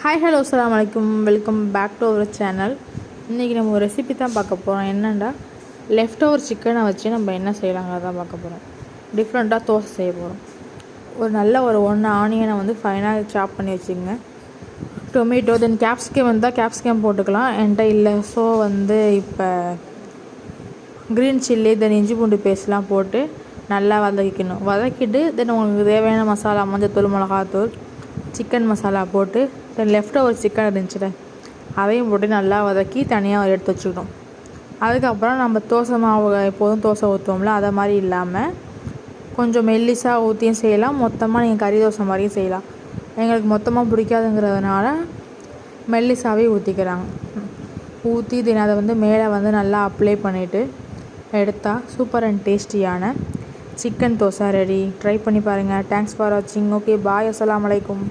Hi hello அஸ்ஸலாமு அலைக்கும், welcome back to our channel. இன்றைக்கி நம்ம ஒரு ரெசிபி தான் பார்க்க போகிறோம். என்னென்னா லெஃப்ட் ஓவர் சிக்கனை வச்சு நம்ம என்ன செய்யலாங்கிறத தான் பார்க்க போகிறோம். டிஃப்ரெண்ட்டாக தோசை செய்ய போகிறோம். ஒரு நல்ல ஒன்று ஆனியனை வந்து ஃபைனாக சாப் பண்ணி வச்சுக்கோங்க. டொமேட்டோ தென் கேப்சிகம் வந்தால் கேப்சிகம் போட்டுக்கலாம். என்கிட்ட இல்லை, ஸோ இப்போ க்ரீன் சில்லி தென் இஞ்சி பூண்டு பேஸ்ட்லாம் போட்டு நல்லா வதக்கிட்டு தென் உங்களுக்கு தேவையான மசாலா மஞ்சத்தூள், மிளகாத்தூள், சிக்கன் மசாலா போட்டு தென் லெஃப்ட் ஓவர் சிக்கன் இருந்துச்சுல அதையும் போட்டு நல்லா வதக்கி தனியாக எடுத்து வச்சுக்கணும். அதுக்கப்புறம் நம்ம தோசை மாவு எப்போதும் தோசை ஊற்றுவோம்ல, அதை மாதிரி இல்லாமல் கொஞ்சம் மெல்லிசாக ஊற்றியும் செய்யலாம். மொத்தமாக நீங்கள் கறி தோசை மாதிரியும் செய்யலாம். எங்களுக்கு மொத்தமாக பிடிக்காதுங்கிறதுனால மெல்லிசாவே ஊற்றிக்கிறாங்க. ஊற்றி தென் அதை மேலே நல்லா அப்ளை பண்ணிவிட்டு எடுத்தால் சூப்பர் அண்ட் டேஸ்டியான சிக்கன் தோசை ரெடி. ட்ரை பண்ணி பாருங்கள். தேங்க்ஸ் ஃபார் வாட்சிங். ஓகே, பாய். அஸ்ஸலாமு அலைக்கும்.